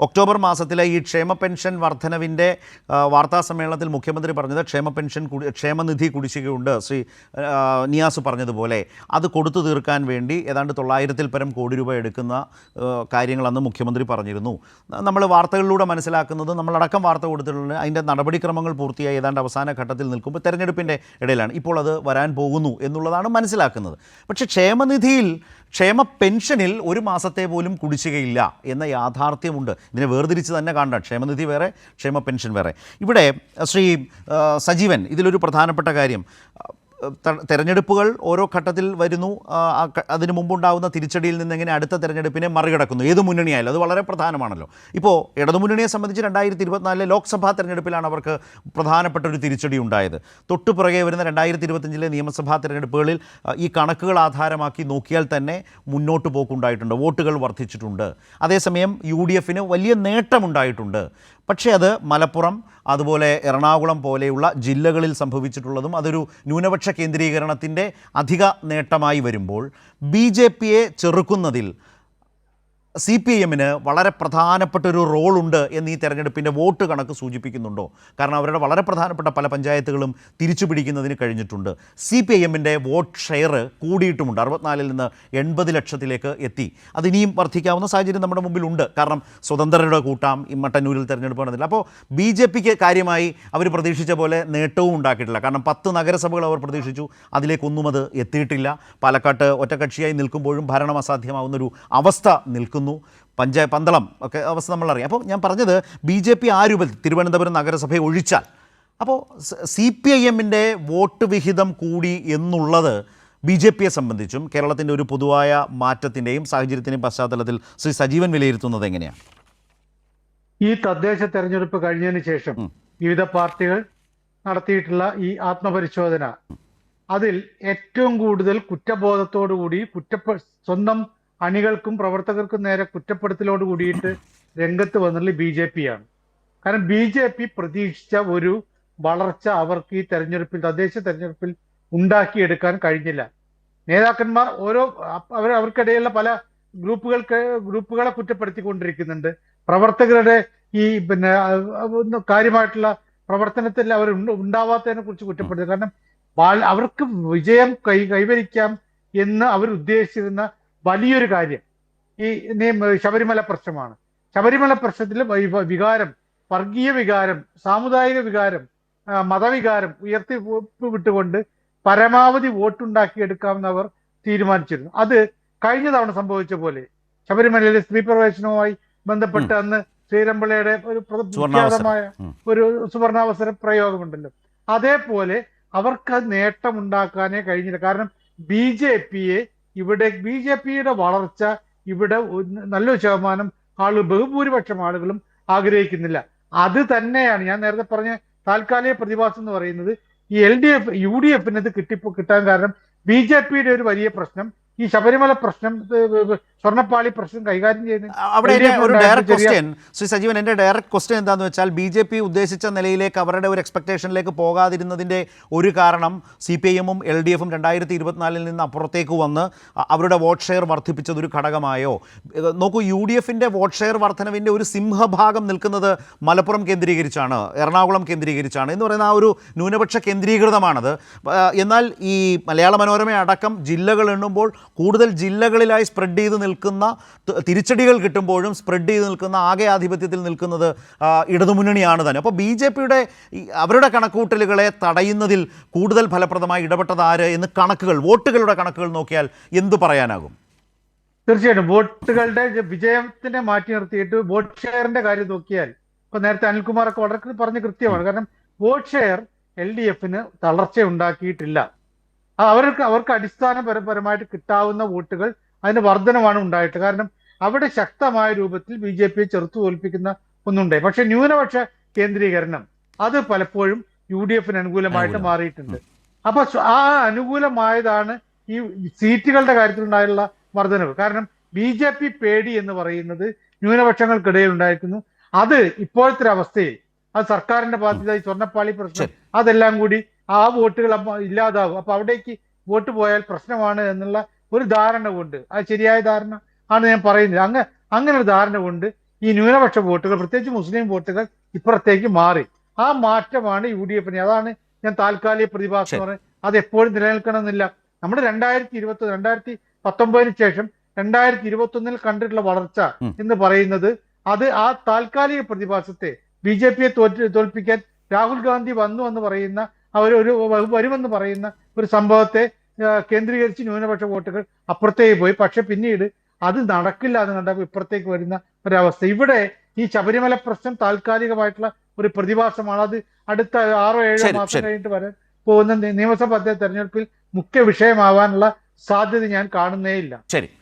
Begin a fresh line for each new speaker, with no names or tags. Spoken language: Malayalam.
ഒക്ടോബർ മാസത്തിലെ ഈ ക്ഷേമ പെൻഷൻ വർധനവിൻ്റെ വാർത്താ സമ്മേളനത്തിൽ മുഖ്യമന്ത്രി പറഞ്ഞത് ക്ഷേമനിധി കുടിശ്ശികയുണ്ട്. ശ്രീ നിയാസ് പറഞ്ഞതുപോലെ അത് കൊടുത്തു തീർക്കാൻ വേണ്ടി ഏതാണ്ട് 900-ൽ പരം കോടി രൂപ എടുക്കുന്ന കാര്യങ്ങളെന്ന് മുഖ്യമന്ത്രി പറഞ്ഞിരുന്നു. നമ്മൾ വാർത്തകളിലൂടെ മനസ്സിലാക്കുന്നത്, നമ്മളടക്കം വാർത്ത കൊടുത്തിട്ടുണ്ട്, അതിൻ്റെ നടപടിക്രമങ്ങൾ പൂർത്തിയായി ഏതാണ്ട് അവസാന ഘട്ടത്തിൽ നിൽക്കുമ്പോൾ തെരഞ്ഞെടുപ്പിൻ്റെ ഇടയിലാണ്. ഇപ്പോൾ അത് വരാൻ പോകുന്നു എന്നുള്ളതാണ് മനസ്സിലാക്കുന്നത്. പക്ഷേ ക്ഷേമ പെൻഷനിൽ ഒരു മാസത്തെ പോലും കുടിശ്ശികയില്ല എന്ന യാഥാർത്ഥ്യമുണ്ട്. ഇതിനെ വേർതിരിച്ച് തന്നെ കാണണം. ക്ഷേമനിധി വേറെ, ക്ഷേമ പെൻഷൻ വേറെ. ഇവിടെ ശ്രീ സജീവൻ, ഇതിലൊരു പ്രധാനപ്പെട്ട കാര്യം, തെരഞ്ഞെടുപ്പുകൾ ഓരോ ഘട്ടത്തിൽ വരുന്നു. അതിന് മുമ്പുണ്ടാകുന്ന തിരിച്ചടിയിൽ നിന്ന് എങ്ങനെ അടുത്ത തെരഞ്ഞെടുപ്പിനെ മറികടക്കുന്നു, ഏത് മുന്നണിയായാലും അത് വളരെ പ്രധാനമാണല്ലോ. ഇപ്പോൾ ഇടതുമുന്നണിയെ സംബന്ധിച്ച് 2024 ലോക്സഭാ തെരഞ്ഞെടുപ്പിലാണ് അവർക്ക് പ്രധാനപ്പെട്ട ഒരു തിരിച്ചടി ഉണ്ടായത്. തൊട്ടുപിറകെ വരുന്ന 2025 നിയമസഭാ തെരഞ്ഞെടുപ്പുകളിൽ ഈ കണക്കുകൾ ആധാരമാക്കി നോക്കിയാൽ തന്നെ മുന്നോട്ട് പോക്കുണ്ടായിട്ടുണ്ട്, വോട്ടുകൾ വർദ്ധിച്ചിട്ടുണ്ട്. അതേസമയം UDF വലിയ നേട്ടമുണ്ടായിട്ടുണ്ട്. പക്ഷേ അത് മലപ്പുറം, അതുപോലെ എറണാകുളം പോലെയുള്ള ജില്ലകളിൽ സംഭവിച്ചിട്ടുള്ളതും അതൊരു ന്യൂനപക്ഷ കേന്ദ്രീകരണത്തിൻ്റെ അധിക നേട്ടമായി വരുമ്പോൾ BJPയെ ചെറുക്കുന്നതിൽ CPIM വളരെ പ്രധാനപ്പെട്ടൊരു റോളുണ്ട് എന്ന് ഈ തെരഞ്ഞെടുപ്പിൻ്റെ വോട്ട് കണക്ക് സൂചിപ്പിക്കുന്നുണ്ടോ? കാരണം അവരുടെ വളരെ പ്രധാനപ്പെട്ട പല പഞ്ചായത്തുകളും തിരിച്ചു പിടിക്കുന്നതിന് കഴിഞ്ഞിട്ടുണ്ട്. CPIM വോട്ട് ഷെയർ കൂടിയിട്ടുമുണ്ട്, 64-ൽ നിന്ന് 80 ലക്ഷത്തിലേക്ക് എത്തി. അതിനിയും വർദ്ധിക്കാവുന്ന സാഹചര്യം നമ്മുടെ മുമ്പിലുണ്ട്. കാരണം സ്വതന്ത്രരുടെ കൂട്ടാം ഈ മട്ടന്നൂരിൽ തെരഞ്ഞെടുപ്പ് നടന്നില്ല. അപ്പോൾ BJPക്ക് കാര്യമായി അവർ പ്രതീക്ഷിച്ച പോലെ നേട്ടവും ഉണ്ടാക്കിയിട്ടില്ല. കാരണം 10 നഗരസഭകൾ അവർ പ്രതീക്ഷിച്ചു, അതിലേക്കൊന്നും അത് എത്തിയിട്ടില്ല. പാലക്കാട്ട് ഒറ്റക്കക്ഷിയായി നിൽക്കുമ്പോഴും ഭരണം അസാധ്യമാവുന്നൊരു അവസ്ഥ നിൽക്കുന്നു. പന്തളം ഒക്കെ അവസ്ഥ നമ്മളറിയാം. അപ്പോൾ ഞാൻ പറഞ്ഞത് BJP ആ രൂപത്തിൽ തിരുവനന്തപുരം നഗരസഭയെ ഒഴിച്ചാൽ, അപ്പോൾ CPIM വോട്ട് വിഹിതം കൂടി എന്നുള്ളത് BJPയെ സംബന്ധിച്ചും കേരളത്തിൻ്റെ ഒരു പൊതുവായ മാറ്റത്തിൻ്റെയും സാഹചര്യത്തിൻ്റെയും പശ്ചാത്തലത്തിൽ ശ്രീ സജീവൻ വിലയിരുത്തുന്നത് എങ്ങനെയാണ്?
ഈ തദ്ദേശ തെരഞ്ഞെടുപ്പ് കഴിഞ്ഞതിന് ശേഷം വിവിധ പാർട്ടികൾ നടത്തിയിട്ടുള്ള ഈ ആത്മപരിശോധന, അതിൽ ഏറ്റവും കൂടുതൽ കുറ്റബോധത്തോടുകൂടി സ്വന്തം അണികൾക്കും പ്രവർത്തകർക്കും നേരെ കുറ്റപ്പെടുത്തലോട് കൂടിയിട്ട് രംഗത്ത് വന്നുള്ളത് BJP ആണ്. കാരണം BJP പ്രതീക്ഷിച്ച ഒരു വളർച്ച അവർക്ക് ഈ തദ്ദേശ തെരഞ്ഞെടുപ്പിൽ ഉണ്ടാക്കിയെടുക്കാൻ കഴിഞ്ഞില്ല. നേതാക്കന്മാർ അവർക്കിടയിലുള്ള പല ഗ്രൂപ്പുകളെ കുറ്റപ്പെടുത്തിക്കൊണ്ടിരിക്കുന്നുണ്ട്. പ്രവർത്തകരുടെ ഈ കാര്യമായിട്ടുള്ള പ്രവർത്തനത്തിൽ അവർ ഉണ്ടാവാത്തതിനെ കുറിച്ച് കുറ്റപ്പെടുത്തി. കാരണം അവർക്ക് വിജയം കൈവരിക്കാം എന്ന് അവർ ഉദ്ദേശിച്ചിരുന്ന വലിയൊരു കാര്യം ഈ ശബരിമല പ്രശ്നമാണ്. ശബരിമല പ്രശ്നത്തിൽ വികാരം, വർഗീയ വികാരം, സാമുദായിക വികാരം, മതവികാരം വിട്ടുകൊണ്ട് പരമാവധി വോട്ടുണ്ടാക്കിയെടുക്കാമെന്ന് അവർ തീരുമാനിച്ചിരുന്നു. അത് കഴിഞ്ഞ തവണ സംഭവിച്ച പോലെ ശബരിമലയിലെ സ്ത്രീ പ്രവേശനവുമായി ബന്ധപ്പെട്ട് അന്ന് ശ്രീരംപിള്ളയുടെ ഒരു വിഖ്യാതമായ ഒരു സുവർണാവസര പ്രയോഗമുണ്ടല്ലോ, അതേപോലെ അവർക്ക് നേട്ടമുണ്ടാക്കാനേ കഴിഞ്ഞില്ല. കാരണം BJPയുടെ വളർച്ച ഇവിടെ നല്ലൊരു ശതമാനം ബഹുഭൂരിപക്ഷം ആളുകളും ആഗ്രഹിക്കുന്നില്ല. അത് തന്നെയാണ് ഞാൻ നേരത്തെ പറഞ്ഞ താൽക്കാലിക പ്രതിഭാസം എന്ന് പറയുന്നത്. ഈ UDF ഇത് കിട്ടാൻ കാരണം BJPയുടെ ഒരു വലിയ പ്രശ്നം ഈ ശബരിമല പ്രശ്നം, സ്വർണ്ണപ്പാളി പ്രശ്നം കൈകാര്യം ചെയ്യുന്നത്.
അവിടെ ഒരു ഡയറക്റ്റ് ക്വസ്റ്റ്യൻ ശ്രീ സജീവൻ, എൻ്റെ ഡയറക്റ്റ് ക്വസ്റ്റ്യൻ എന്താണെന്ന് വെച്ചാൽ, BJP ഉദ്ദേശിച്ച നിലയിലേക്ക് അവരുടെ ഒരു എക്സ്പെക്ടേഷനിലേക്ക് പോകാതിരുന്നതിൻ്റെ ഒരു കാരണം CPIM-ഉം LDF-ഉം 2024-ൽ നിന്ന് അപ്പുറത്തേക്ക് വന്ന് അവരുടെ വോട്ട് ഷെയർ വർദ്ധിപ്പിച്ചതൊരു ഘടകമായോ? നോക്കൂ, UDF വോട്ട് ഷെയർ വർധനവിൻ്റെ ഒരു സിംഹഭാഗം നിൽക്കുന്നത് മലപ്പുറം കേന്ദ്രീകരിച്ചാണ്, എറണാകുളം കേന്ദ്രീകരിച്ചാണ് എന്ന് പറയുന്ന ആ ഒരു ന്യൂനപക്ഷ കേന്ദ്രീകൃതമാണത്. എന്നാൽ ഈ മലയാള മനോരമ അടക്കം ജില്ലകൾ എണ്ണുമ്പോൾ കൂടുതൽ ജില്ലകളിലായി സ്പ്രെഡ് ചെയ്ത് നിൽക്കുന്ന, തിരിച്ചടികൾ കിട്ടുമ്പോഴും സ്പ്രെഡ് ചെയ്ത് നിൽക്കുന്ന, ആകെ ആധിപത്യത്തിൽ നിൽക്കുന്നത് ഇടതുമുന്നണിയാണ് തന്നെ. അപ്പോൾ BJPയുടെ അവരുടെ കണക്കുകൂട്ടലുകളെ തടയുന്നതിൽ കൂടുതൽ ഫലപ്രദമായി ഇടപെട്ടത് ആര് എന്ന് വോട്ടുകളുടെ കണക്കുകൾ നോക്കിയാൽ എന്തു പറയാനാകും?
തീർച്ചയായിട്ടും വോട്ടുകളുടെ വിജയത്തിനെ മാറ്റി നിർത്തിയിട്ട് വോട്ട് ഷെയറിന്റെ കാര്യം നോക്കിയാൽ, ഇപ്പൊ നേരത്തെ അനിൽകുമാറൊക്കെ വളരെ പറഞ്ഞ് കൃത്യമാണ്. കാരണം വോട്ട് ഷെയർ LDF-ന് തളർച്ച ഉണ്ടാക്കിയിട്ടില്ല. അവർക്ക് അടിസ്ഥാനപരമായിട്ട് കിട്ടാവുന്ന വോട്ടുകൾ അതിന് വർധനമാണ് ഉണ്ടായിട്ട്. കാരണം അവിടെ ശക്തമായ രൂപത്തിൽ BJPയെ ചെറുത്തു തോൽപ്പിക്കുന്ന ഒന്നുണ്ടായി. പക്ഷെ ന്യൂനപക്ഷ കേന്ദ്രീകരണം അത് പലപ്പോഴും UDF-ന് അനുകൂലമായിട്ട് മാറിയിട്ടുണ്ട്. അപ്പൊ ആ അനുകൂലമായതാണ് ഈ സീറ്റുകളുടെ കാര്യത്തിലുണ്ടായുള്ള വർധനവ്. കാരണം BJP പേടി എന്ന് പറയുന്നത് ന്യൂനപക്ഷങ്ങൾക്കിടയിൽ ഉണ്ടായിരിക്കുന്നു. അത് ഇപ്പോഴത്തെ അവസ്ഥയിൽ അത് സർക്കാരിന്റെ ബാധ്യത, സ്വർണ്ണപ്പാളി പ്രശ്നം, അതെല്ലാം കൂടി ആ വോട്ടുകൾ ഇല്ലാതാവും. അപ്പൊ അവിടേക്ക് വോട്ട് പോയാൽ പ്രശ്നമാണ് എന്നുള്ള ഒരു ധാരണ കൊണ്ട്, അത് ശരിയായ ധാരണ ആണ് ഞാൻ പറയുന്നത്. അങ്ങനെ ഒരു ധാരണ കൊണ്ട് ഈ ന്യൂനപക്ഷ വോട്ടുകൾ, പ്രത്യേകിച്ച് മുസ്ലിം വോട്ടുകൾ ഇപ്പുറത്തേക്ക് മാറി. ആ മാറ്റമാണ് UDF-ന്. അതാണ് ഞാൻ താൽക്കാലിക പ്രതിഭാസം എന്ന് പറയുന്നത്. അത് എപ്പോഴും നിലനിൽക്കണമെന്നില്ല. നമ്മുടെ 2019 ശേഷം 2021 കണ്ടിട്ടുള്ള വളർച്ച എന്ന് പറയുന്നത് അത് ആ താൽക്കാലിക പ്രതിഭാസത്തെ, BJP-യെ തോൽപ്പിക്കാൻ രാഹുൽ ഗാന്ധി വന്നു എന്ന് പറയുന്ന അവരൊരു വരുമെന്ന് പറയുന്ന ഒരു സംഭവത്തെ കേന്ദ്രീകരിച്ച് ന്യൂനപക്ഷ വോട്ടുകൾ അപ്പുറത്തേക്ക് പോയി. പക്ഷെ പിന്നീട് അത് നടക്കില്ല എന്ന് കണ്ടപ്പോൾ ഇപ്പുറത്തേക്ക് വരുന്ന ഒരവസ്ഥ. ഇവിടെ ഈ ശബരിമല പ്രശ്നം താൽക്കാലികമായിട്ടുള്ള ഒരു പ്രതിഭാസമാണ്. അത് അടുത്ത 6-7 മാസം കഴിഞ്ഞിട്ട് വരാൻ പോകുന്ന നിയമസഭാ തെരഞ്ഞെടുപ്പിൽ മുഖ്യ വിഷയമാവാനുള്ള സാധ്യത ഞാൻ കാണുന്നേയില്ല.
ശരി.